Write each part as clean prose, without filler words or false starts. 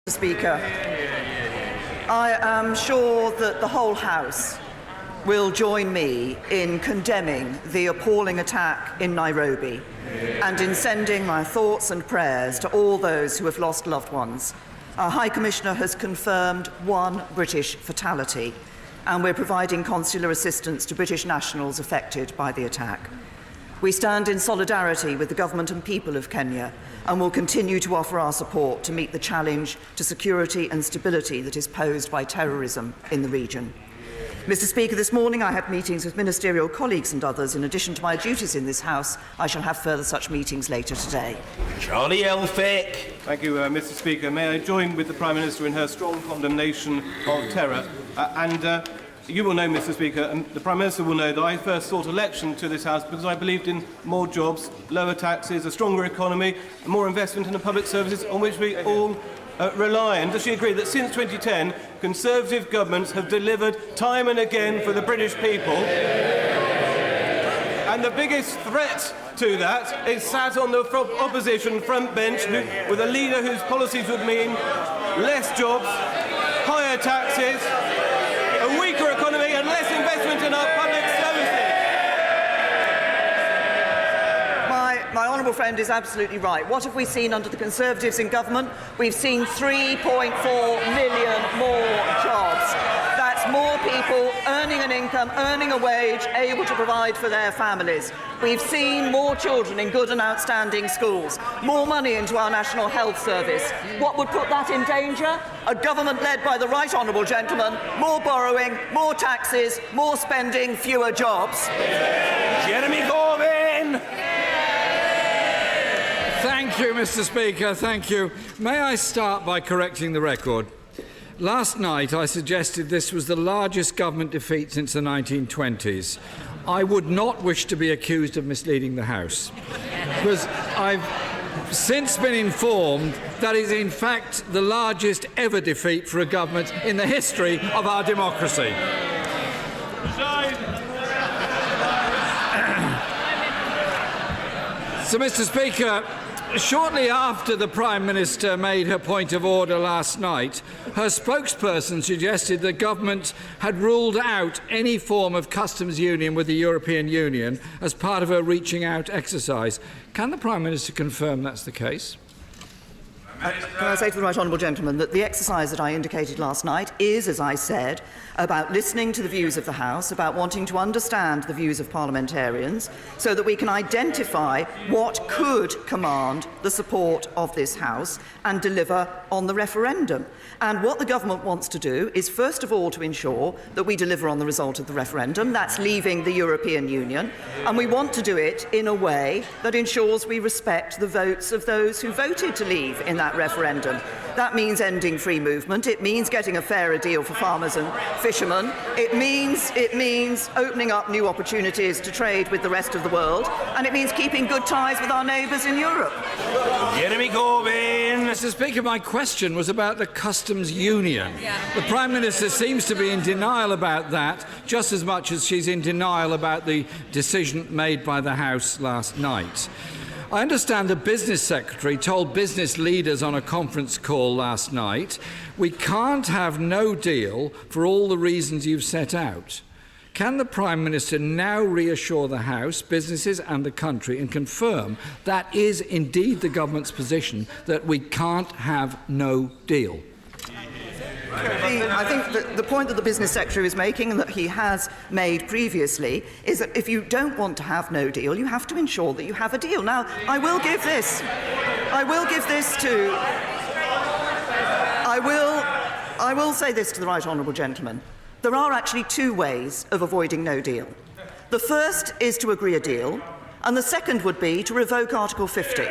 Speaker, I am sure that the whole House will join me in condemning the appalling attack in Nairobi and in sending my thoughts and prayers to all those who have lost loved ones. Our High Commissioner has confirmed one British fatality, and we're providing consular assistance to British nationals affected by the attack. We stand in solidarity with the government and people of Kenya and will continue to offer our support to meet the challenge to security and stability that is posed by terrorism in the region. Mr. Speaker, this morning I had meetings with ministerial colleagues and others. In addition to my duties in this House, I shall have further such meetings later today. Charlie Elphick. Thank you, Mr. Speaker. May I join with the Prime Minister in her strong condemnation of terror? You will know, Mr. Speaker, and the Prime Minister will know that I first sought election to this House because I believed in more jobs, lower taxes, a stronger economy, and more investment in the public services on which we all rely. And does she agree that since 2010, Conservative governments have delivered time and again for the British people? And the biggest threat to that is sat on the opposition front bench with a leader whose policies would mean less jobs, higher taxes, a weaker economy and less investment in our public services. My honourable friend is absolutely right. What have we seen under the Conservatives in government? We've seen 3.4 million more jobs. That's more people earning an income, earning a wage, able to provide for their families. We've seen more children in good and outstanding schools, more money into our National Health Service. What would put that in danger? A government led by the right honourable gentleman, more borrowing, more taxes, more spending, fewer jobs. Jeremy Corbyn. Thank you, Mr. Speaker. Thank you. May I start by correcting the record? Last night I suggested this was the largest government defeat since the 1920s. I would not wish to be accused of misleading the House, because I've since been informed that is in fact the largest ever defeat for a government in the history of our democracy. So, Mr. Speaker, shortly after the Prime Minister made her point of order last night, her spokesperson suggested the government had ruled out any form of customs union with the European Union as part of her reaching out exercise. Can the Prime Minister confirm that's the case? Can I say to the right honourable gentleman that the exercise that I indicated last night is, as I said, about listening to the views of the House, about wanting to understand the views of parliamentarians so that we can identify what could command the support of this House and deliver on the referendum. And what the government wants to do is, first of all, to ensure that we deliver on the result of the referendum. That's leaving the European Union. And we want to do it in a way that ensures we respect the votes of those who voted to leave in that referendum. That means ending free movement. It means getting a fairer deal for farmers and fishermen. It means opening up new opportunities to trade with the rest of the world. And it means keeping good ties with our neighbours in Europe. Jeremy Corbyn. Mr. Speaker, my question was about the customs union. The Prime Minister seems to be in denial about that, just as much as she's in denial about the decision made by the House last night. I understand the Business Secretary told business leaders on a conference call last night, we can't have no deal for all the reasons you've set out. Can the Prime Minister now reassure the House, businesses and the country and confirm that is indeed the government's position, that we can't have no deal? I think that the point that the Business Secretary is making, and that he has made previously, is that if you don't want to have no deal, you have to ensure that you have a deal. Now, I will say this to the right honourable gentleman. There are actually two ways of avoiding no deal. The first is to agree a deal, and the second would be to revoke Article 50.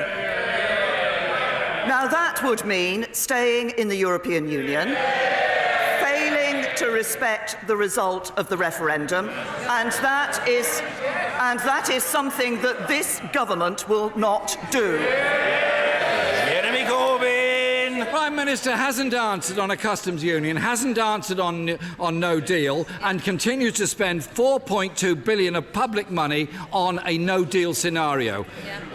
Now, that would mean staying in the European Union, failing to respect the result of the referendum, and that is something that this government will not do. Jeremy Corbyn. The Prime Minister hasn't answered on a customs union, hasn't answered on no deal, and continues to spend $4.2 billion of public money on a no deal scenario.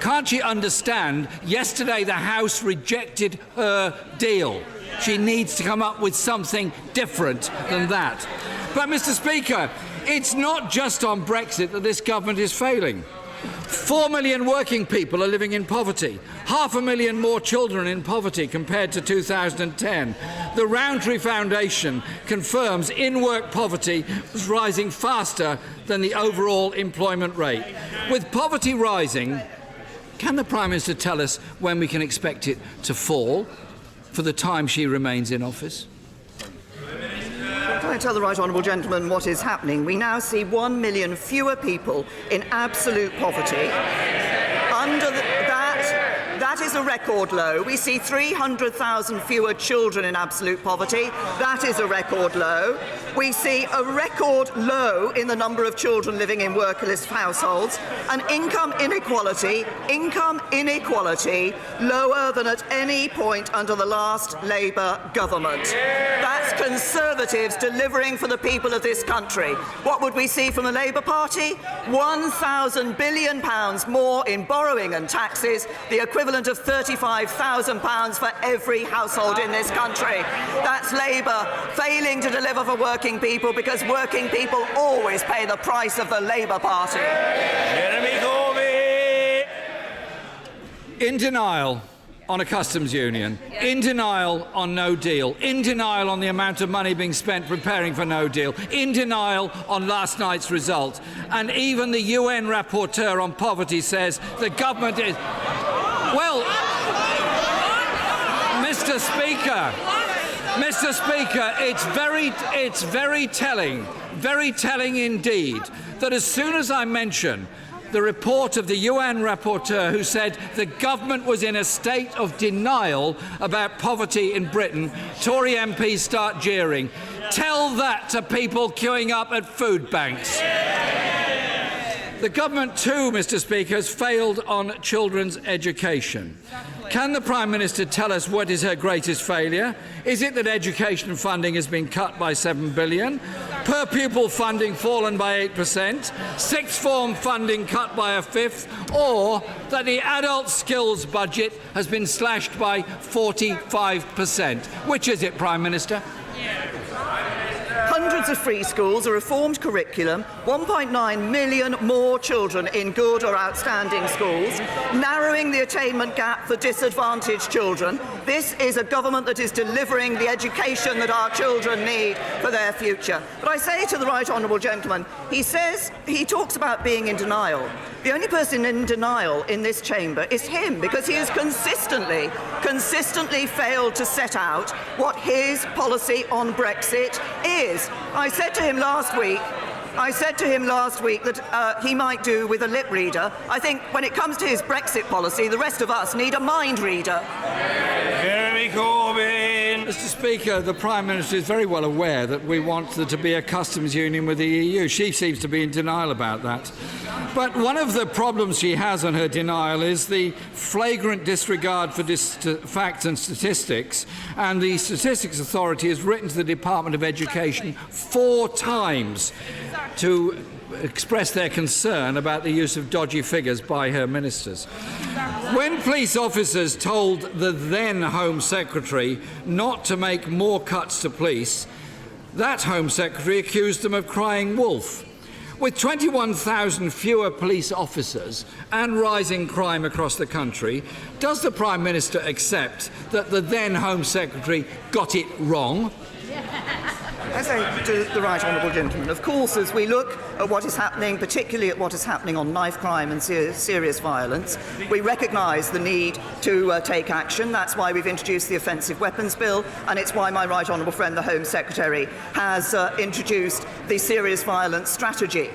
Can't she understand? Yesterday the House rejected her deal. She needs to come up with something different than that. But, Mr. Speaker, it's not just on Brexit that this government is failing. 4 million working people are living in poverty. 500,000 more children in poverty compared to 2010. The Rowntree Foundation confirms in-work poverty was rising faster than the overall employment rate. With poverty rising, can the Prime Minister tell us when we can expect it to fall for the time she remains in office? Can I tell the right honourable gentleman what is happening? We now see 1 million fewer people in absolute poverty. That is a record low. We see 300,000 fewer children in absolute poverty. That is a record low. We see a record low in the number of children living in workerless households, and income inequality lower than at any point under the last Labour government. That's Conservatives delivering for the people of this country. What would we see from the Labour Party? £1,000 billion more in borrowing and taxes, the equivalent of £35,000 for every household in this country. That's Labour failing to deliver for working people, because working people always pay the price of the Labour Party. Jeremy Corbyn! In denial on a customs union, in denial on no deal, in denial on the amount of money being spent preparing for no deal, in denial on last night's result. And even the UN rapporteur on poverty says the government is... Well, Mr. Speaker, it's very telling indeed, that as soon as I mention the report of the UN rapporteur who said the government was in a state of denial about poverty in Britain, Tory MPs start jeering. Tell that to people queuing up at food banks. The government too, Mr. Speaker, has failed on children's education. Can the Prime Minister tell us what is her greatest failure? Is it that education funding has been cut by £7 billion, per pupil funding fallen by 8%, sixth form funding cut by a fifth, or that the adult skills budget has been slashed by 45%? Which is it, Prime Minister? Hundreds of free schools, a reformed curriculum, 1.9 million more children in good or outstanding schools, narrowing the attainment gap for disadvantaged children. This is a government that is delivering the education that our children need for their future. But I say to the right honourable gentleman, he talks about being in denial. The only person in denial in this chamber is him, because he has consistently failed to set out what his policy on Brexit is. I said to him last week that he might do with a lip reader. I think when it comes to his Brexit policy, the rest of us need a mind reader. Jeremy Corbyn! Mr. Speaker, the Prime Minister is very well aware that we want there to be a customs union with the EU. She seems to be in denial about that. But one of the problems she has on her denial is the flagrant disregard for facts and statistics. And the Statistics Authority has written to the Department of Education 4 times to express their concern about the use of dodgy figures by her ministers. When police officers told the then Home Secretary not to make more cuts to police, that Home Secretary accused them of crying wolf. With 21,000 fewer police officers and rising crime across the country, does the Prime Minister accept that the then Home Secretary got it wrong? I say to the right honourable gentleman, of course, as we look at what is happening, particularly at what is happening on knife crime and serious violence, we recognise the need to take action. That's why we've introduced the Offensive Weapons Bill, and it's why my right honourable friend, the Home Secretary, has introduced the Serious Violence Strategy.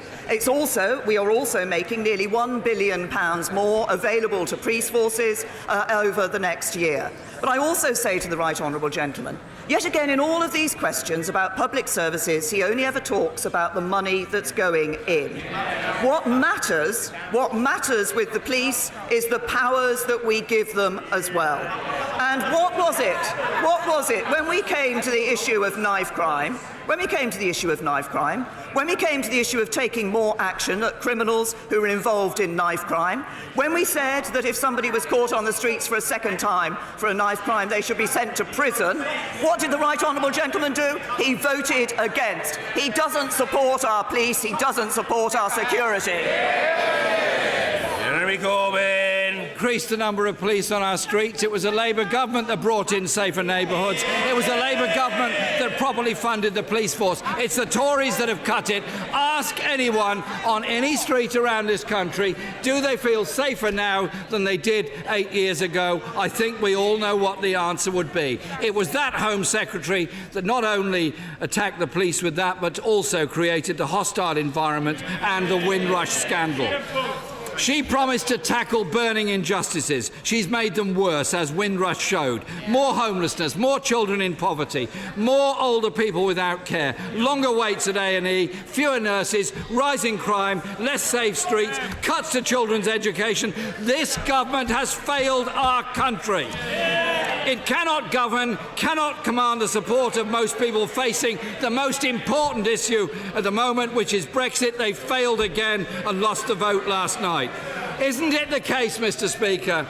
We are also making nearly £1 billion more available to police forces over the next year. But I also say to the right honourable gentleman, yet again in all of these questions about public services, he only ever talks about the money that's going in. What matters with the police is the powers that we give them as well. And what was it? What was it when we came to the issue of knife crime? When we came to the issue of knife crime, when we came to the issue of taking more action at criminals who were involved in knife crime, when we said that if somebody was caught on the streets for a second time for a knife crime, they should be sent to prison, what did the right honourable gentleman do? He voted against. He doesn't support our police. He doesn't support our security. Jeremy Corbyn. Increased the number of police on our streets. It was a Labour government that brought in safer neighbourhoods. It was a Labour government that properly funded the police force. It's the Tories that have cut it. Ask anyone on any street around this country, do they feel safer now than they did 8 years ago? I think we all know what the answer would be. It was that Home Secretary that not only attacked the police with that, but also created the hostile environment and the Windrush scandal. She promised to tackle burning injustices. She's made them worse, as Windrush showed. More homelessness, more children in poverty, more older people without care, longer waits at A&E, fewer nurses, rising crime, less safe streets, cuts to children's education. This government has failed our country. It cannot govern, cannot command the support of most people facing the most important issue at the moment, which is Brexit. They failed again and lost the vote last night. Isn't it the case, Mr. Speaker,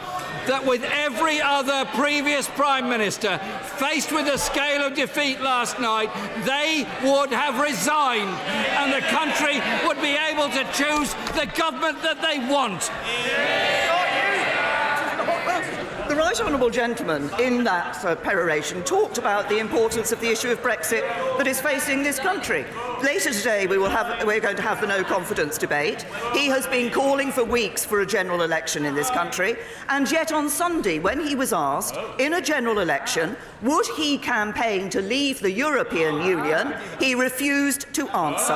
that with every other previous Prime Minister faced with the scale of defeat last night, they would have resigned and the country would be able to choose the government that they want? The right honourable gentleman in that peroration talked about the importance of the issue of Brexit that is facing this country. Later today we're going to have the no confidence debate. He has been calling for weeks for a general election in this country, and yet on Sunday, when he was asked in a general election would he campaign to leave the European Union, he refused to answer.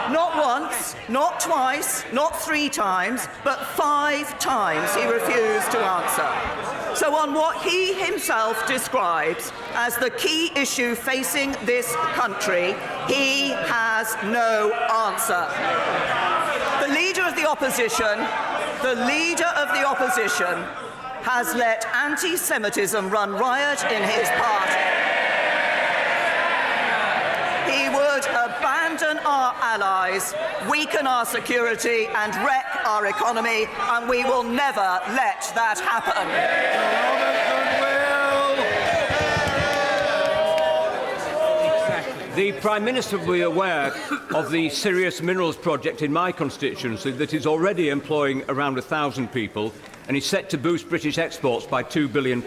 Not once, not twice, not 3 times, but 5 times he refused to answer. So on what he himself describes as the key issue facing this country, he has no answer. The leader of the opposition has let anti-Semitism run riot in his party. He would abandon our allies, weaken our security and wreck our economy, and we will never let that happen. The Prime Minister will be aware of the Sirius Minerals project in my constituency that is already employing around 1,000 people and is set to boost British exports by £2 billion.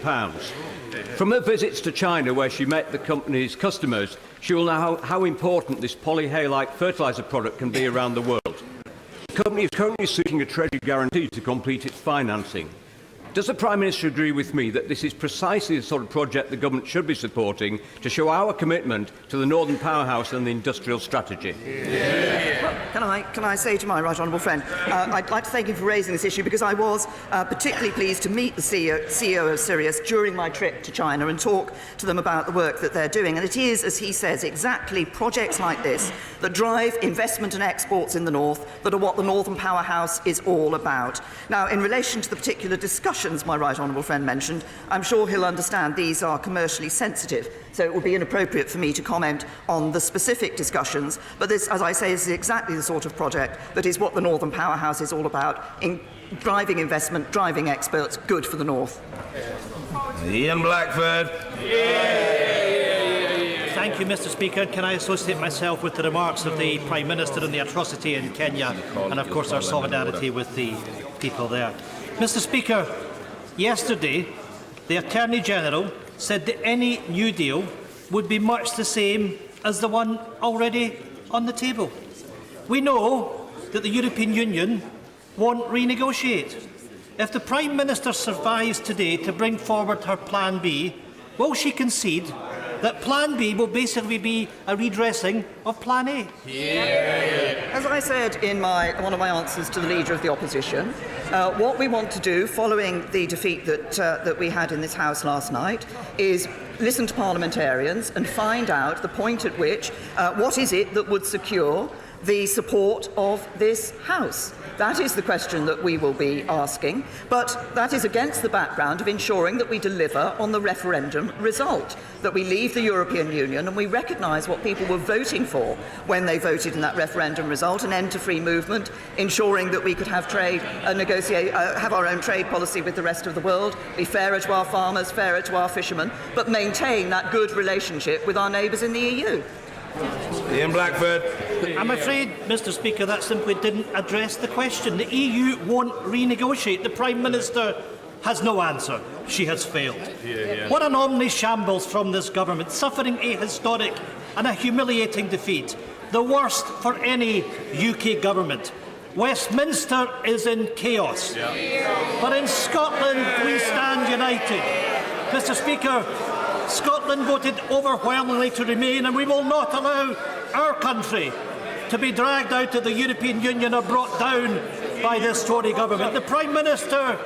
From her visits to China, where she met the company's customers, she will know how important this polyhalite fertiliser product can be around the world. The company is currently seeking a Treasury guarantee to complete its financing. Does the Prime Minister agree with me that this is precisely the sort of project the government should be supporting to show our commitment to the Northern Powerhouse and the industrial strategy? Well, can I say to my right honourable friend, I'd like to thank him for raising this issue, because I was particularly pleased to meet the CEO of Sirius during my trip to China and talk to them about the work that they're doing. And it is, as he says, exactly projects like this that drive investment and exports in the north that are what the Northern Powerhouse is all about. Now, in relation to the particular discussions my right honourable friend mentioned, I'm sure he'll understand these are commercially sensitive, so it would be inappropriate for me to comment on the specific discussions, but this, as I say, is exactly the sort of project that is what the Northern Powerhouse is all about, in driving investment, driving exports, good for the north. Ian Blackford. Thank you, Mr. Speaker. Can I associate myself with the remarks of the Prime Minister and the atrocity in Kenya, and of course our solidarity with the people there. Mr. Speaker, yesterday the Attorney General said that any new deal would be much the same as the one already on the table. We know that the European Union won't renegotiate. If the Prime Minister survives today to bring forward her Plan B, will she concede that Plan B will basically be a redressing of Plan A? As I said in one of my answers to the Leader of the Opposition, what we want to do following the defeat that we had in this House last night is listen to parliamentarians and find out the point at which what is it that would secure the support of this House? That is the question that we will be asking, but that is against the background of ensuring that we deliver on the referendum result, that we leave the European Union and we recognise what people were voting for when they voted in that referendum result, an end to free movement, ensuring that we could have trade, have our own trade policy with the rest of the world, be fairer to our farmers, fairer to our fishermen, but maintain that good relationship with our neighbours in the EU. Ian Blackford. I'm afraid, Mr Speaker, that simply didn't address the question. The EU won't renegotiate. The Prime Minister has no answer. She has failed. What an omni-shambles from this government, suffering a historic and a humiliating defeat, the worst for any UK government. Westminster is in chaos. But in Scotland, we stand united. Mr Speaker, Scotland voted overwhelmingly to remain, and we will not allow our country to be dragged out of the European Union or brought down by this Tory government. The Prime Minister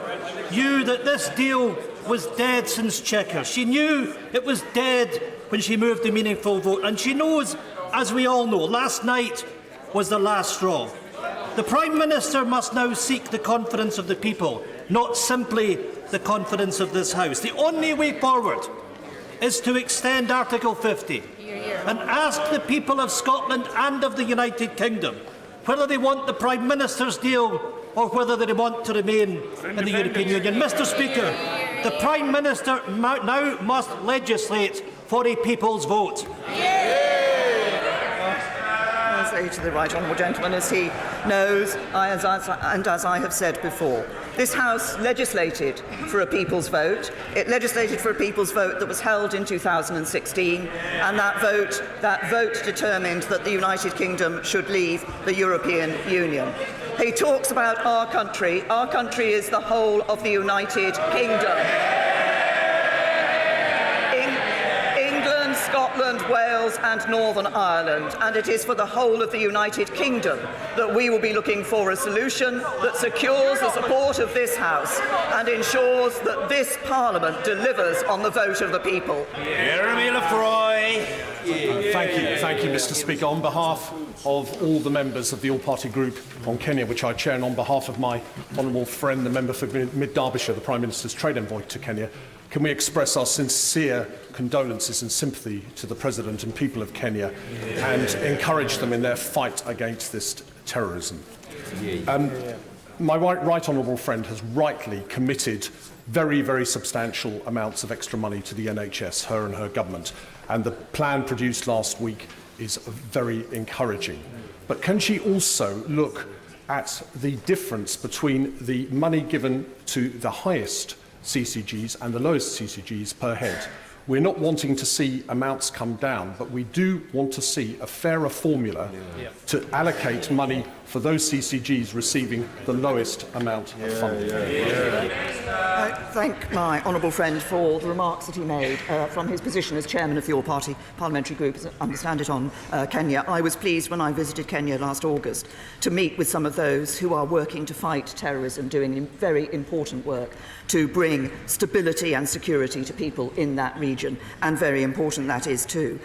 knew that this deal was dead since Chequers. She knew it was dead when she moved the meaningful vote, and she knows, as we all know, last night was the last straw. The Prime Minister must now seek the confidence of the people, not simply the confidence of this House. The only way forward is to extend Article 50 and ask the people of Scotland and of the United Kingdom whether they want the Prime Minister's deal or whether they want to remain in the European Union. Mr Speaker, the Prime Minister now must legislate for a people's vote. I say to the right honourable gentleman, as he knows, and as I have said before, this House legislated for a people's vote. It legislated for a people's vote that was held in 2016, and that vote determined that the United Kingdom should leave the European Union. He talks about our country. Our country is the whole of the United Kingdom. Scotland, Wales and Northern Ireland, and it is for the whole of the United Kingdom that we will be looking for a solution that secures the support of this House and ensures that this Parliament delivers on the vote of the people. Jeremy Lefroy. Thank you, Mr Speaker. On behalf of all the members of the All-Party Group on Kenya, which I chair, and on behalf of my honourable friend, the member for Mid-Derbyshire, the Prime Minister's trade envoy to Kenya, can we express our sincere condolences and sympathy to the President and people of Kenya and encourage them in their fight against this terrorism. My right honourable friend has rightly committed very, very substantial amounts of extra money to the NHS, her and her government, and the plan produced last week is very encouraging. But can she also look at the difference between the money given to the highest CCGs and the lowest CCGs per head? We're not wanting to see amounts come down, but we do want to see a fairer formula to allocate money for those CCGs receiving the lowest amount of funding. I thank my honourable friend for the remarks that he made from his position as chairman of the All-Party Parliamentary Group, as I understand it, on Kenya. I was pleased when I visited Kenya last August to meet with some of those who are working to fight terrorism, doing very important work to bring stability and security to people in that region, and very important that is too.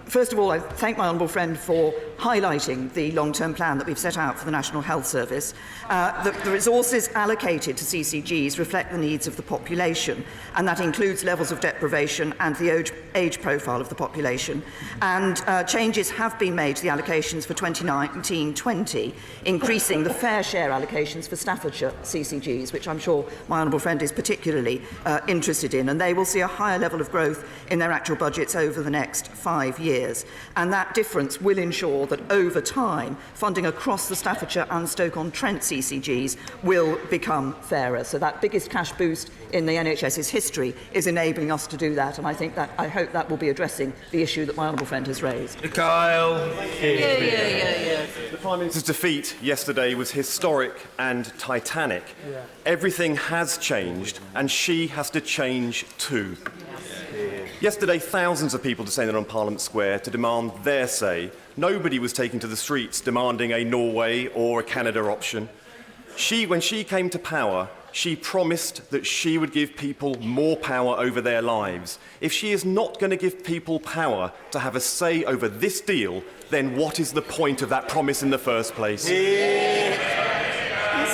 First of all, I thank my honourable friend for highlighting the long-term plan that we've set out for the National Health Service. The resources allocated to CCGs reflect the needs of the population, and that includes levels of deprivation and the age profile of the population. And changes have been made to the allocations for 2019-20, increasing the fair share allocations for Staffordshire CCGs, which I'm sure my honourable friend is particularly interested in, and they will see a higher level of growth in their actual budgets over the next 5 years. And that difference will ensure that over time, funding across the Staffordshire and Stoke-on-Trent CCGs will become fairer. So that biggest cash boost in the NHS's history is enabling us to do that, and I hope that will be addressing the issue that my honourable friend has raised. Kyle. The Prime Minister's defeat yesterday was historic and titanic. Everything has changed, and she has to change too. Yesterday, thousands of people descended on Parliament Square to demand their say. Nobody was taking to the streets demanding a Norway or a Canada option. When she came to power, she promised that she would give people more power over their lives. If she is not going to give people power to have a say over this deal, then what is the point of that promise in the first place? I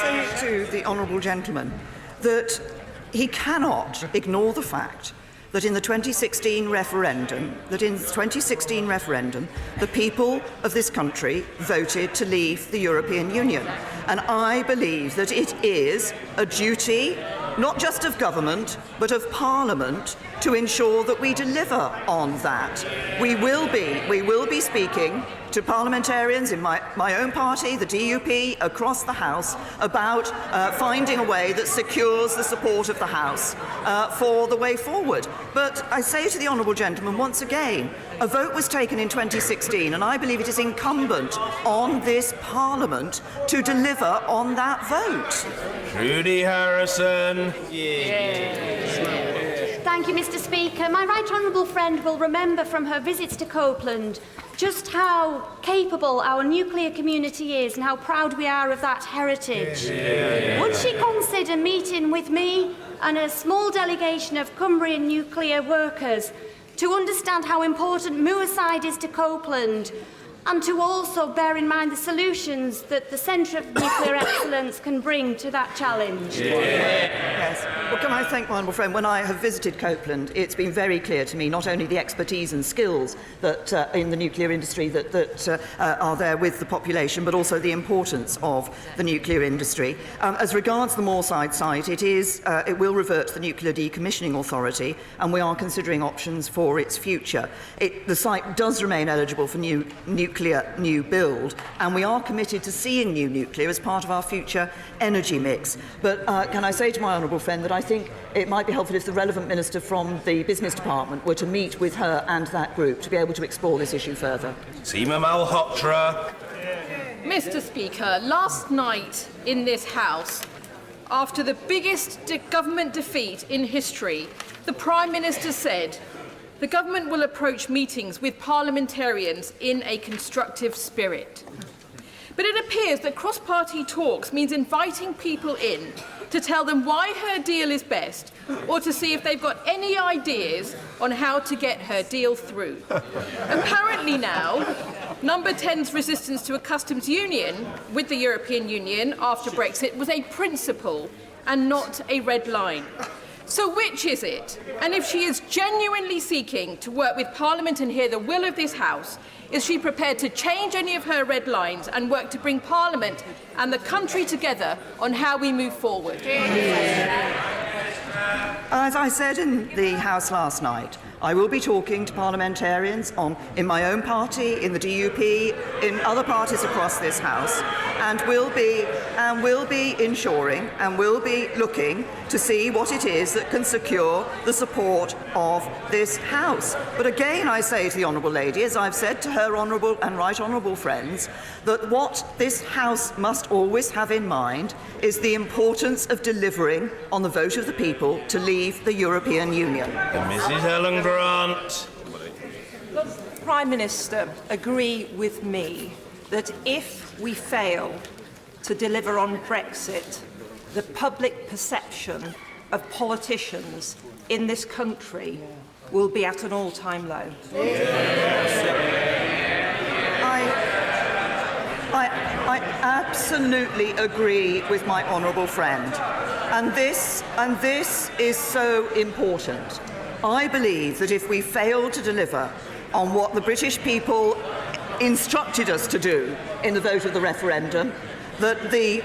say to the honourable gentleman that he cannot ignore the fact that in the 2016 referendum, the people of this country voted to leave the European Union. And I believe that it is a duty, not just of government, but of Parliament, to ensure that we deliver on that. We will be speaking to parliamentarians in my own party, the DUP, across the House, about finding a way that secures the support of the House for the way forward. But I say to the honourable gentleman once again, a vote was taken in 2016, and I believe it is incumbent on this Parliament to deliver on that vote. Trudy Harrison. Thank you, Mr. Speaker. My right honourable friend will remember from her visits to Copeland just how capable our nuclear community is and how proud we are of that heritage. Would she consider meeting with me and a small delegation of Cumbrian nuclear workers to understand how important Moorside is to Copeland, and to also bear in mind the solutions that the Centre of Nuclear Excellence can bring to that challenge? Yes. Well, can I thank my honourable friend? When I have visited Copeland, it's been very clear to me not only the expertise and skills that in the nuclear industry that are there with the population, but also the importance of the nuclear industry. As regards the Moorside site, it will revert to the Nuclear Decommissioning Authority, and we are considering options for its future. The site does remain eligible for new build, and we are committed to seeing new nuclear as part of our future energy mix. But can I say to my honourable friend that I think it might be helpful if the relevant minister from the business department were to meet with her and that group to be able to explore this issue further. Seema Malhotra. Mr. Speaker, last night in this House, after the biggest government defeat in history, the Prime Minister said the government will approach meetings with parliamentarians in a constructive spirit. But it appears that cross-party talks means inviting people in to tell them why her deal is best, or to see if they've got any ideas on how to get her deal through. Apparently now, Number 10's resistance to a customs union with the European Union after Brexit was a principle and not a red line. So which is it? And if she is genuinely seeking to work with Parliament and hear the will of this House, is she prepared to change any of her red lines and work to bring Parliament and the country together on how we move forward? As I said in the House last night, I will be talking to parliamentarians in my own party, in the DUP, in other parties across this House, and will be ensuring and will be looking to see what it is that can secure the support of this House. But again, I say to the honourable lady, as I've said to her honourable and right honourable friends, that what this House must always have in mind is the importance of delivering on the vote of the people to leave the European Union. Mrs. Helen Grant. Does the Prime Minister agree with me that if we fail to deliver on Brexit, the public perception of politicians in this country will be at an all-time low? I absolutely agree with my honourable friend, and this is so important. I believe that if we fail to deliver on what the British people instructed us to do in the vote of the referendum, that the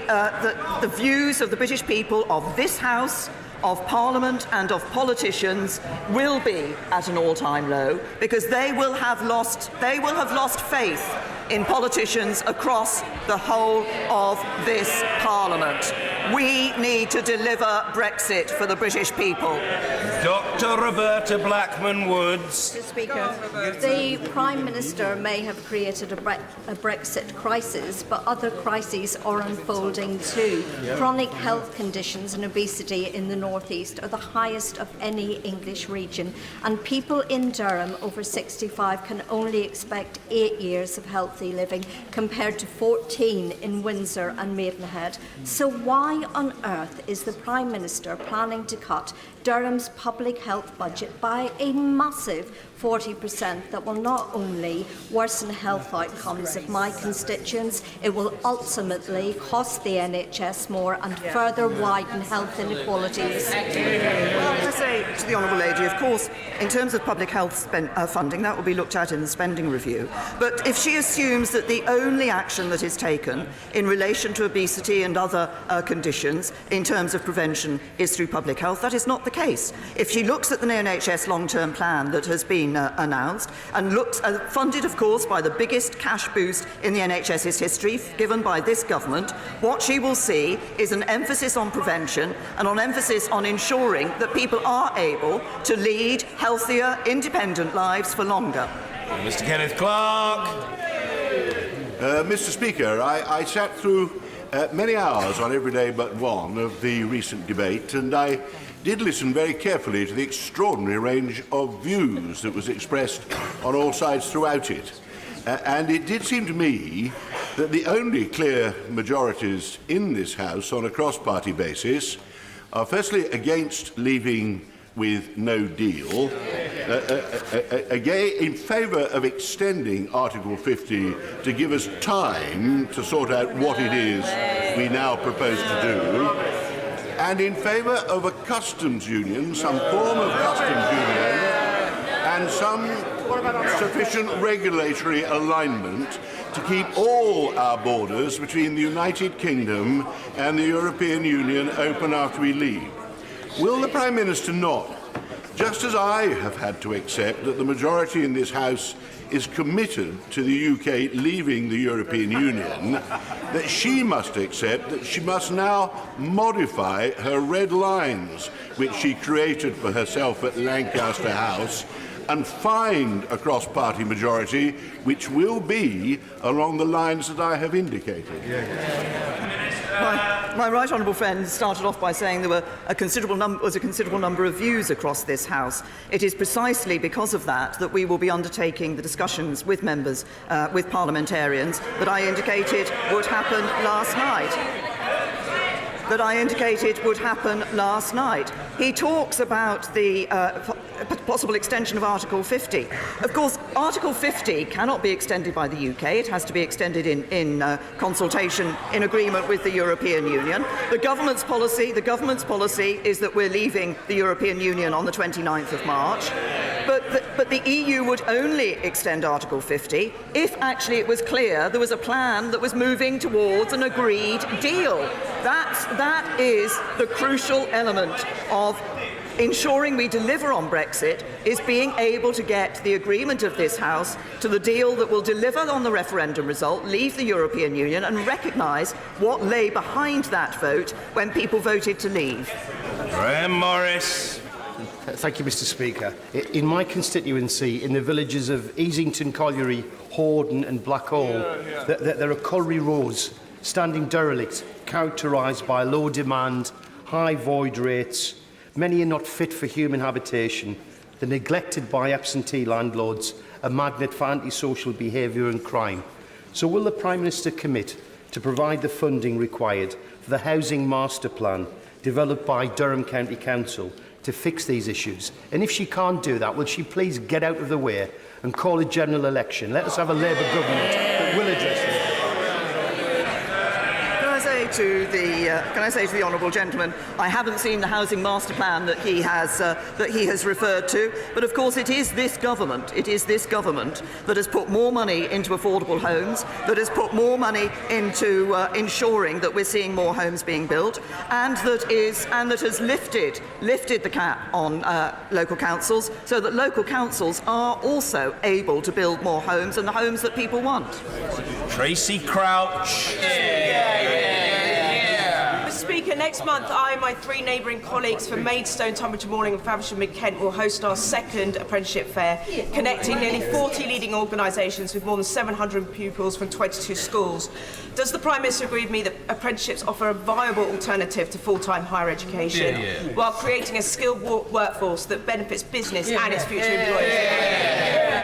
views of the British people, of this House, of Parliament and of politicians will be at an all-time low, because they will have lost faith in politicians across the whole of this Parliament. We need to deliver Brexit for the British people. Dr. Dr. Roberta Blackman-Woods. Mr. Speaker, the Prime Minister may have created a Brexit crisis, but other crises are unfolding too. Chronic health conditions and obesity in the North East are the highest of any English region, and people in Durham over 65 can only expect 8 years of healthy living compared to 14 in Windsor and Maidenhead. So why on earth is the Prime Minister planning to cut Durham's public health budget by a massive 40% that will not only worsen health outcomes of my constituents, it will ultimately cost the NHS more and further widen health inequalities? Well, I say to the Honourable Lady, of course, in terms of public health funding, that will be looked at in the spending review. But if she assumes that the only action that is taken in relation to obesity and other conditions in terms of prevention is through public health, that is not the case. If she looks at the NHS long-term plan that has been announced and looks funded, of course, by the biggest cash boost in the NHS's history given by this government, what she will see is an emphasis on prevention and an emphasis on ensuring that people are able to lead healthier, independent lives for longer. Mr. Kenneth Clarke. Mr. Speaker, I sat through many hours on every day but one of the recent debate, and I did listen very carefully to the extraordinary range of views that was expressed on all sides throughout it. And it did seem to me that the only clear majorities in this House on a cross-party basis are firstly against leaving with no deal, again in favour of extending Article 50 to give us time to sort out what it is we now propose to do, and in favour of a customs union, some form of customs union, and some sufficient regulatory alignment to keep all our borders between the United Kingdom and the European Union open after we leave. Will the Prime Minister not, just as I have had to accept that the majority in this House is committed to the UK leaving the European Union, that she must accept that she must now modify her red lines, which she created for herself at Lancaster House, and find a cross-party majority which will be along the lines that I have indicated? My right honourable friend started off by saying there was a considerable number of views across this House. It is precisely because of that that we will be undertaking the discussions with members, with parliamentarians, that I indicated would happen last night. He talks about the possible extension of Article 50. Of course, Article 50 cannot be extended by the UK. It has to be extended in consultation, in agreement with the European Union. The government's policy is that we're leaving the European Union on the 29th of March. But the EU would only extend Article 50 if actually it was clear there was a plan that was moving towards an agreed deal. That is the crucial element of ensuring we deliver on Brexit, is being able to get the agreement of this House to the deal that will deliver on the referendum result, leave the European Union, and recognise what lay behind that vote when people voted to leave. Graham Morris. Thank you, Mr. Speaker. In my constituency, in the villages of Easington Colliery, Horden and Blackhall, there are colliery roads standing derelict, characterised by low demand, high void rates. Many are not fit for human habitation. They're neglected by absentee landlords, a magnet for antisocial behaviour and crime. So will the Prime Minister commit to provide the funding required for the housing master plan developed by Durham County Council to fix these issues? And if she can't do that, will she please get out of the way and call a general election? Let us have a Labour government that will address this. Can I say to the honourable gentleman, I haven't seen the housing master plan that he has referred to, but of course it is this government that has put more money into affordable homes, that has put more money into ensuring that we're seeing more homes being built, and that has lifted the cap on local councils, so that local councils are also able to build more homes and the homes that people want. Tracy Crouch. Mr. Speaker, next month I and my 3 neighbouring colleagues from Maidstone, Tunbridge Morning and Faversham Mid-Kent will host our 2nd apprenticeship fair, connecting nearly 40 leading organisations with more than 700 pupils from 22 schools. Does the Prime Minister agree with me that apprenticeships offer a viable alternative to full-time higher education while creating a skilled workforce that benefits business and its future employers?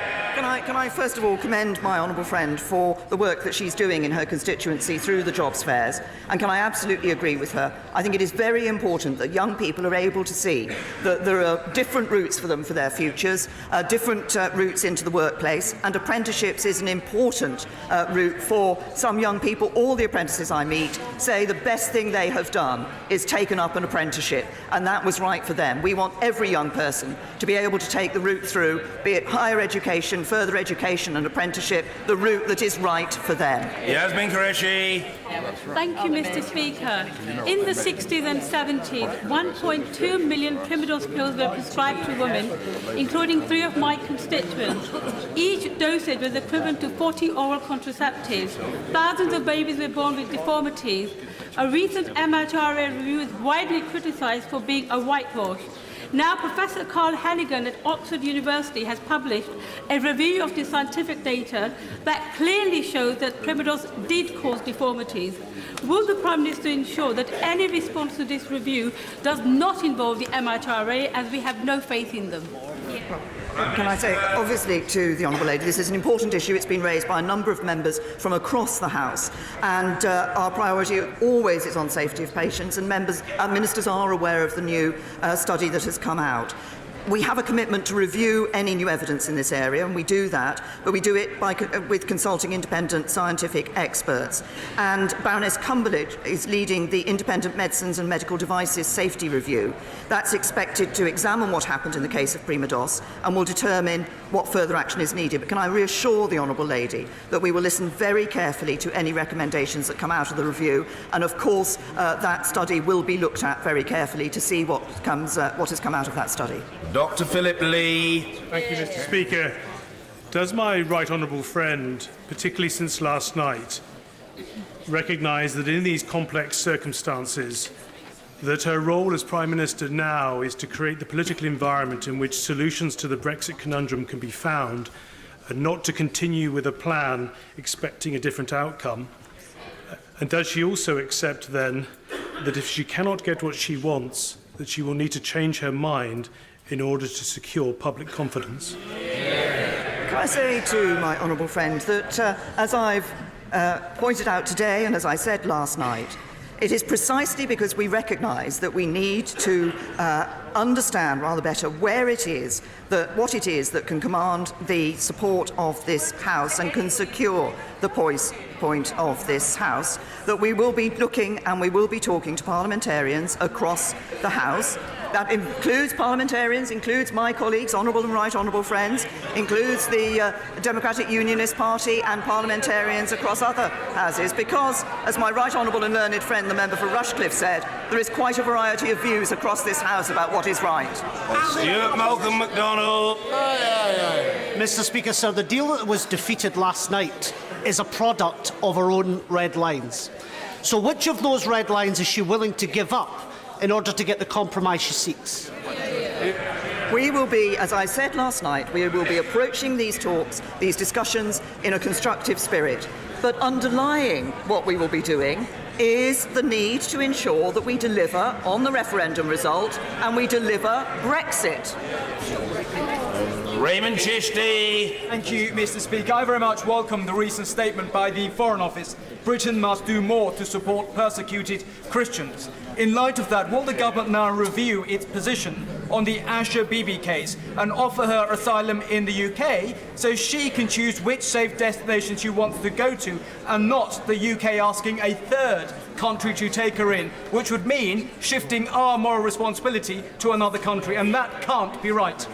Can I first of all commend my honourable friend for the work that she's doing in her constituency through the jobs fairs, and can I absolutely agree with her. I think it is very important that young people are able to see that there are different routes for them for their futures, different routes into the workplace, and apprenticeships is an important route for some young people. All the apprentices I meet say the best thing they have done is taken up an apprenticeship, and that was right for them. We want every young person to be able to take the route through, be it higher education, further education and apprenticeship, the route that is right for them. Yasmin Qureshi. Thank you, Mr. Speaker. In the 60s and 70s, 1.2 million Primidose pills were prescribed to women, including 3 of my constituents. Each dosage was equivalent to 40 oral contraceptives. Thousands of babies were born with deformities. A recent MHRA review is widely criticised for being a whitewash. Now, Professor Carl Hannigan at Oxford University has published a review of the scientific data that clearly shows that Primidose did cause deformities. Will the Prime Minister ensure that any response to this review does not involve the MHRA, as we have no faith in them? Can I say, obviously, to the Honourable Lady, this is an important issue. It's been raised by a number of members from across the House, and our priority always is on safety of patients, and ministers are aware of the new study that has come out. We have a commitment to review any new evidence in this area, and we do that, but we do it with consulting independent scientific experts. And Baroness Cumberledge is leading the Independent Medicines and Medical Devices Safety Review. That's expected to examine what happened in the case of Primidose and will determine what further action is needed. But can I reassure the Honourable Lady that we will listen very carefully to any recommendations that come out of the review, and of course that study will be looked at very carefully to see what has come out of that study. Dr. Philip Lee. Thank you, Mr. Speaker. Does my right honourable friend, particularly since last night, recognise that in these complex circumstances, that her role as Prime Minister now is to create the political environment in which solutions to the Brexit conundrum can be found, and not to continue with a plan expecting a different outcome? And does she also accept then that if she cannot get what she wants, that she will need to change her mind in order to secure public confidence? Can I say to my honourable friend that, as I've pointed out today and as I said last night, it is precisely because we recognise that we need to understand rather better what it is that can command the support of this House and can secure the point of this House, that we will be looking and we will be talking to parliamentarians across the House. That includes parliamentarians, includes my colleagues, honourable and right honourable friends, includes the Democratic Unionist Party and parliamentarians across other houses, because, as my right honourable and learned friend, the member for Rushcliffe, said, there is quite a variety of views across this House about what is right. Stuart Malcolm MacDonald. Mr. Speaker, sir, the deal that was defeated last night is a product of her own red lines. So which of those red lines is she willing to give up in order to get the compromise she seeks? We will be, as I said last night, we will be approaching these talks, these discussions, in a constructive spirit. But underlying what we will be doing is the need to ensure that we deliver on the referendum result and we deliver Brexit. Raymond Chishti. Thank you, Mr. Speaker. I very much welcome the recent statement by the Foreign Office. Britain must do more to support persecuted Christians. In light of that, will the government now review its position on the Asha Bibi case and offer her asylum in the UK so she can choose which safe destination she wants to go to, and not the UK asking a third country to take her in, which would mean shifting our moral responsibility to another country, and that can't be right.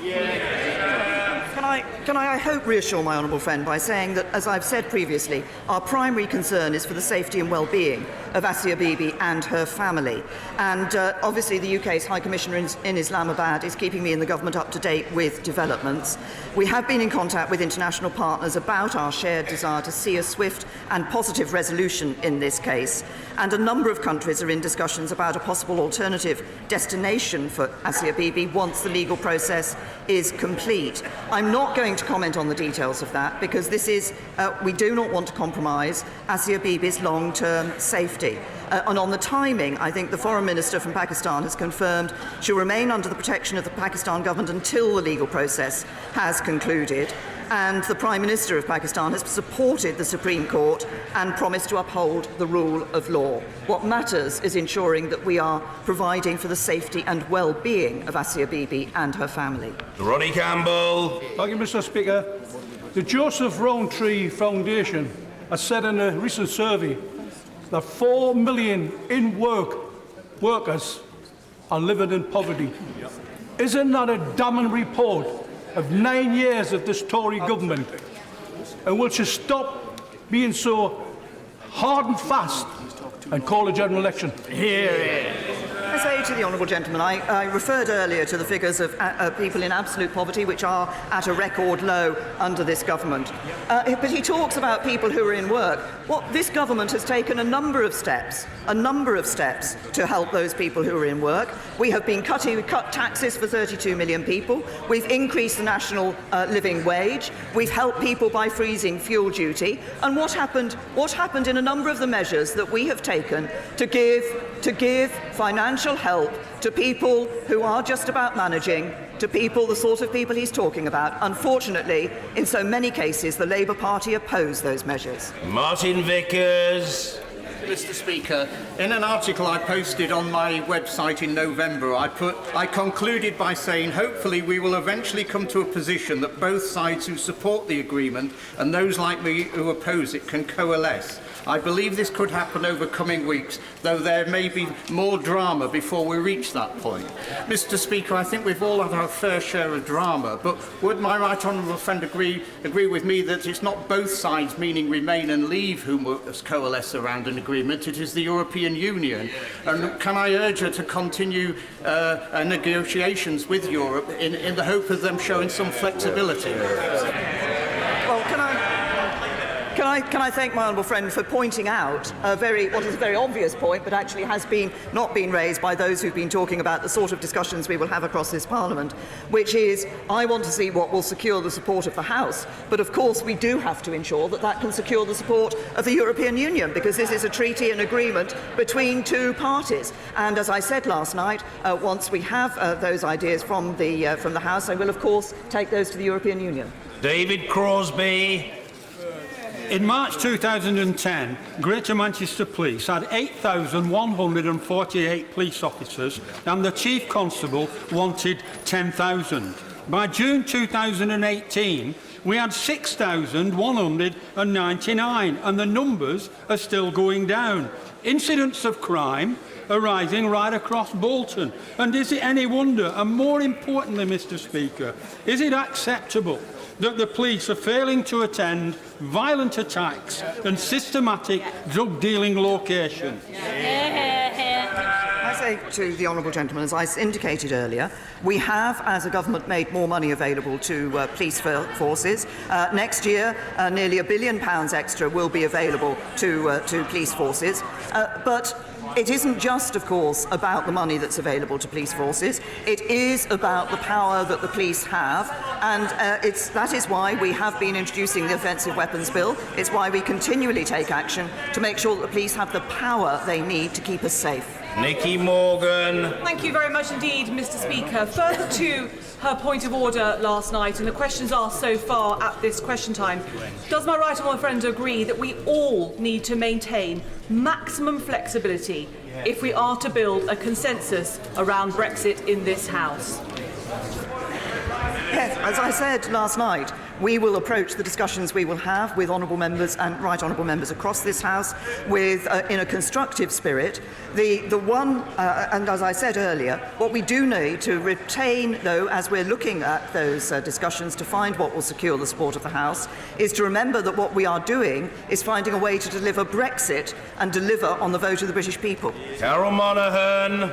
Can I hope, reassure my honourable friend by saying that, as I've said previously, our primary concern is for the safety and well-being of Asia Bibi and her family. And obviously the UK's High Commissioner in Islamabad is keeping me and the government up to date with developments. We have been in contact with international partners about our shared desire to see a swift and positive resolution in this case. And a number of countries are in discussions about a possible alternative destination for Asia Bibi once the legal process is complete. I'm not going to comment on the details of that because this is, we do not want to compromise Asia Bibi's long-term safety. And on the timing, I think the Foreign Minister from Pakistan has confirmed she'll remain under the protection of the Pakistan government until the legal process has concluded. And the Prime Minister of Pakistan has supported the Supreme Court and promised to uphold the rule of law. What matters is ensuring that we are providing for the safety and well-being of Asia Bibi and her family. Ronnie Campbell. Thank you, Mr. Speaker. The Joseph Rowntree Foundation has said in a recent survey that 4 million workers are living in poverty. Isn't that a damning report of 9 years of this Tory government? And will she stop being so hard and fast and call a general election? Here. I say to the honourable gentleman, I referred earlier to the figures of people in absolute poverty, which are at a record low under this government. But he talks about people who are in work. Well, this government has taken a number of steps to help those people who are in work. We have been cut taxes for 32 million people. We've increased the national living wage. We've helped people by freezing fuel duty. And what happened in a number of the measures that we have taken to give financial help to people who are just about managing, to people, the sort of people he's talking about. Unfortunately, in so many cases, the Labour Party opposed those measures. Martin Vickers. Mr. Speaker, in an article I posted on my website in November, I concluded by saying hopefully we will eventually come to a position that both sides who support the agreement and those like me who oppose it can coalesce. I believe this could happen over coming weeks, though there may be more drama before we reach that point. Mr. Speaker, I think we've all had our fair share of drama, but would my right honourable friend agree with me that it's not both sides, meaning Remain and Leave, who must coalesce around an agreement, it is the European Union? And can I urge her to continue negotiations with Europe in the hope of them showing some flexibility? Well, Can I thank my honourable friend for pointing out what is a very obvious point, but actually has not been raised by those who've been talking about the sort of discussions we will have across this Parliament, which is I want to see what will secure the support of the House, but of course we do have to ensure that that can secure the support of the European Union, because this is a treaty and agreement between two parties. And as I said last night, once we have those ideas from the House, I will of course take those to the European Union. David Crosby. In March 2010, Greater Manchester Police had 8,148 police officers and the Chief Constable wanted 10,000. By June 2018, we had 6,199 and the numbers are still going down. Incidents of crime are rising right across Bolton. And is it any wonder, and more importantly, Mr. Speaker, is it acceptable that the police are failing to attend violent attacks and systematic drug-dealing locations? I say to the honourable gentleman, as I indicated earlier, we have, as a government, made more money available to police forces. Next year, nearly £1 billion extra will be available to police forces. But it isn't just, of course, about the money that's available to police forces. It is about the power that the police have, and that is why we have been introducing the Offensive Weapons Bill. It's why we continually take action to make sure that the police have the power they need to keep us safe. Nicky Morgan. Thank you very much indeed, Mr. Speaker. Further to her point of order last night and the questions asked so far at this question time, does my right honourable friend agree that we all need to maintain maximum flexibility if we are to build a consensus around Brexit in this House? Yes, as I said last night, we will approach the discussions we will have with honourable members and right honourable members across this House with, in a constructive spirit. And as I said earlier, what we do need to retain, though, as we're looking at those discussions to find what will secure the support of the House, is to remember that what we are doing is finding a way to deliver Brexit and deliver on the vote of the British people. Carol Monaghan.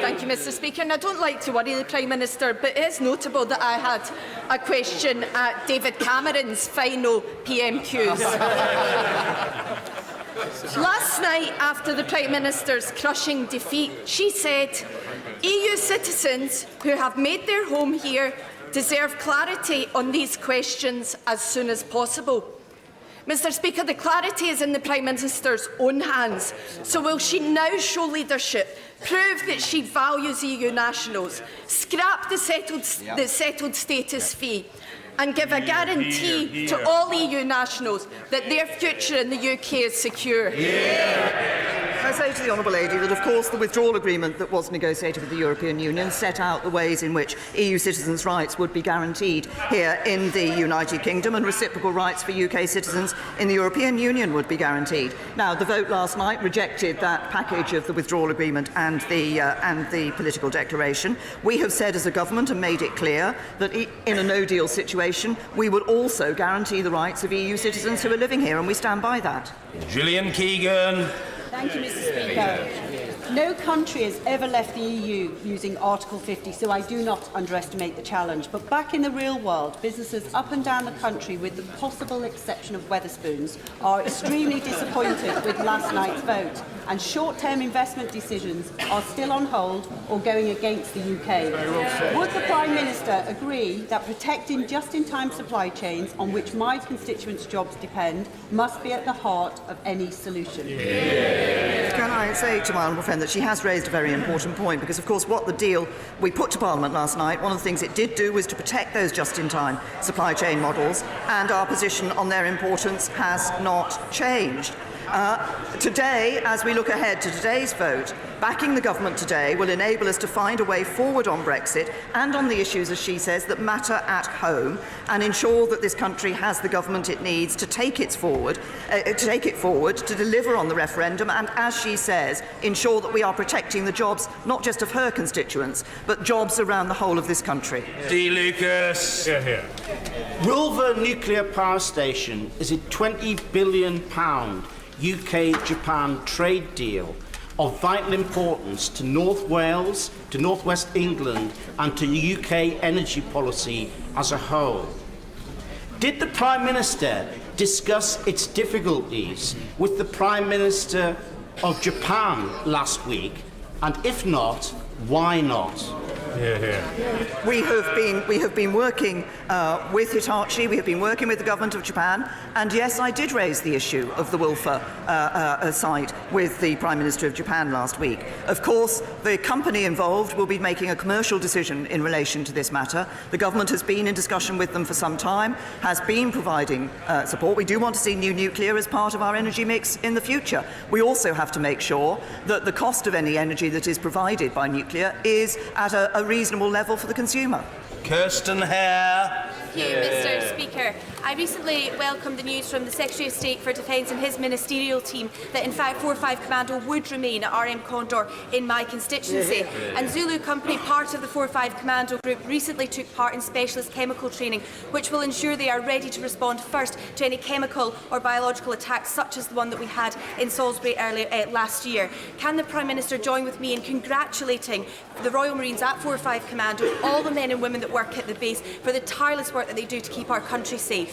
Thank you, Mr. Speaker. And I don't like to worry the Prime Minister, but it is notable that I had a question at David Cameron's final PMQs. Last night, after the Prime Minister's crushing defeat, she said, EU citizens who have made their home here deserve clarity on these questions as soon as possible. Mr. Speaker, the clarity is in the Prime Minister's own hands. So will she now show leadership, prove that she values EU nationals, scrap the settled status fee, and give a guarantee to all EU nationals that their future in the UK is secure? I say to the Honourable Lady that, of course, the withdrawal agreement that was negotiated with the European Union set out the ways in which EU citizens' rights would be guaranteed here in the United Kingdom, and reciprocal rights for UK citizens in the European Union would be guaranteed. Now, the vote last night rejected that package of the withdrawal agreement and the political declaration. We have said as a government and made it clear that in a no-deal situation, we would also guarantee the rights of EU citizens who are living here, and we stand by that. Gillian Keegan. Thank you, Mr. Speaker. No country has ever left the EU using Article 50, so I do not underestimate the challenge. But back in the real world, businesses up and down the country, with the possible exception of Wetherspoons, are extremely disappointed with last night's vote, and short-term investment decisions are still on hold or going against the UK. Would the Prime Minister agree that protecting just-in-time supply chains, on which my constituents' jobs depend, must be at the heart of any solution? Can I say to my honourable friend that she has raised a very important point, because, of course, what the deal we put to Parliament last night, one of the things it did do was to protect those just-in-time supply chain models, and our position on their importance has not changed. Today, as we look ahead to today's vote, backing the government today will enable us to find a way forward on Brexit and on the issues, as she says, that matter at home, and ensure that this country has the government it needs to take it forward, to deliver on the referendum, and, as she says, ensure that we are protecting the jobs not just of her constituents, but jobs around the whole of this country. D. Lucas. Wilver Nuclear Power Station is a £20 billion UK-Japan trade deal of vital importance to North Wales, to North West England, and to UK energy policy as a whole. Did the Prime Minister discuss its difficulties with the Prime Minister of Japan last week? And if not, why not? We have been working with Hitachi, we have been working with the government of Japan, and yes, I did raise the issue of the Wilfer site with the Prime Minister of Japan last week. Of course, the company involved will be making a commercial decision in relation to this matter. The government has been in discussion with them for some time, has been providing support. We do want to see new nuclear as part of our energy mix in the future. We also have to make sure that the cost of any energy that is provided by nuclear is at a reasonable level for the consumer. Kirsten Hare. Thank you, Mr. Speaker. I recently welcomed the news from the Secretary of State for Defence and his ministerial team that, in fact, 4-5 Commando would remain at RM Condor in my constituency. And Zulu Company, part of the 4-5 Commando group, recently took part in specialist chemical training, which will ensure they are ready to respond first to any chemical or biological attacks, such as the one that we had in Salisbury earlier last year. Can the Prime Minister join with me in congratulating the Royal Marines at 4-5 Commando, all the men and women that work at the base, for the tireless work that they do to keep our country safe?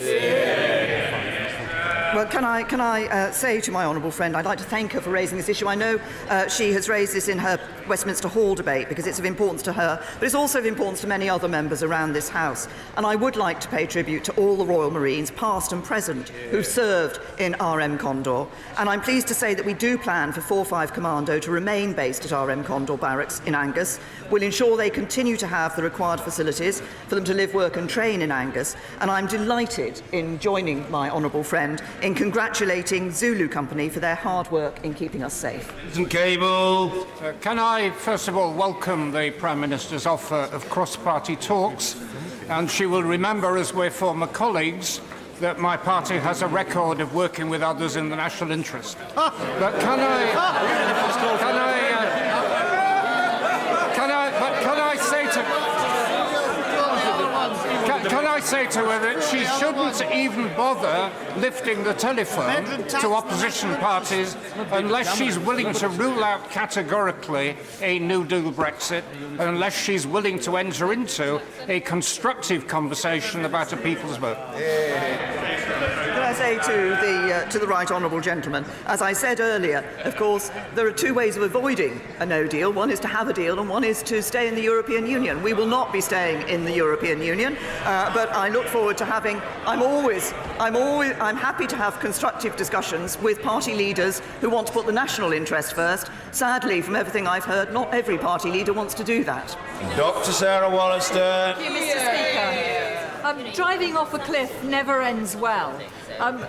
Well, can I say to my honourable friend, I'd like to thank her for raising this issue. I know she has raised this in her Westminster Hall debate because it's of importance to her, but it's also of importance to many other members around this House. And I would like to pay tribute to all the Royal Marines, past and present, who served in RM Condor. And I'm pleased to say that we do plan for 4-5 Commando to remain based at RM Condor Barracks in Angus. We'll ensure they continue to have the required facilities for them to live, work and train in Angus. And I'm delighted in joining my honourable friend in congratulating Zulu Company for their hard work in keeping us safe. Cable. Can I first of all welcome the Prime Minister's offer of cross-party talks, and she will remember, as we're former colleagues, that my party has a record of working with others in the national interest. But can I say to her that she shouldn't even bother lifting the telephone to opposition parties unless she's willing to rule out categorically a no deal Brexit, unless she's willing to enter into a constructive conversation about a people's vote. Can I say to the right honourable gentleman, as I said earlier, of course, there are two ways of avoiding a no deal. One is to have a deal, and one is to stay in the European Union. We will not be staying in the European Union, but I look forward to having. I'm happy to have constructive discussions with party leaders who want to put the national interest first. Sadly, from everything I've heard, not every party leader wants to do that. Dr. Sarah Wallister. Thank you, Mr. Speaker. Driving off a cliff never ends well,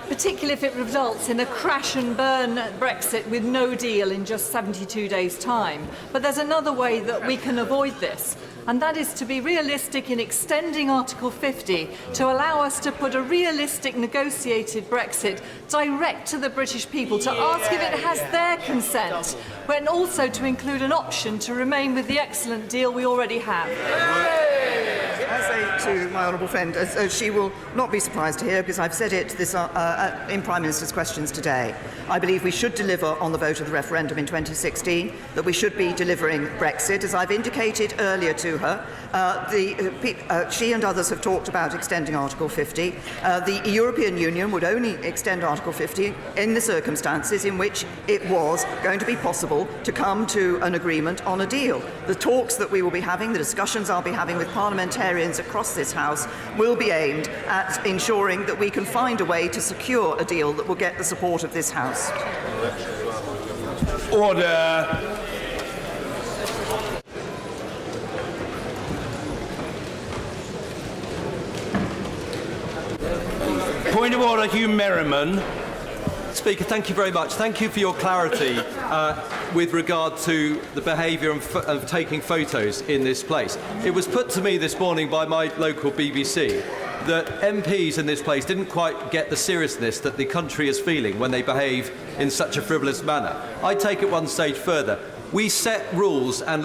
particularly if it results in a crash and burn Brexit with no deal in just 72 days' time. But there's another way that we can avoid this, and that is to be realistic in extending Article 50 to allow us to put a realistic negotiated Brexit direct to the British people, to ask if it has their consent, and also to include an option to remain with the excellent deal we already have. I say to my honourable friend, as she will not be surprised to hear, because I've said it in Prime Minister's questions today, I believe we should deliver on the vote of the referendum in 2016, that we should be delivering Brexit. As I've indicated earlier to her, she and others have talked about extending Article 50. The European Union would only extend Article 50 in the circumstances in which it was going to be possible to come to an agreement on a deal. The talks that we will be having, the discussions I'll be having with parliamentarians across this House will be aimed at ensuring that we can find a way to secure a deal that will get the support of this House. Order. Point of order, Hugh Merriman. Speaker, thank you very much. Thank you for your clarity with regard to the behaviour of taking photos in this place. It was put to me this morning by my local BBC that MPs in this place didn't quite get the seriousness that the country is feeling when they behave in such a frivolous manner. I take it one stage further. We set rules and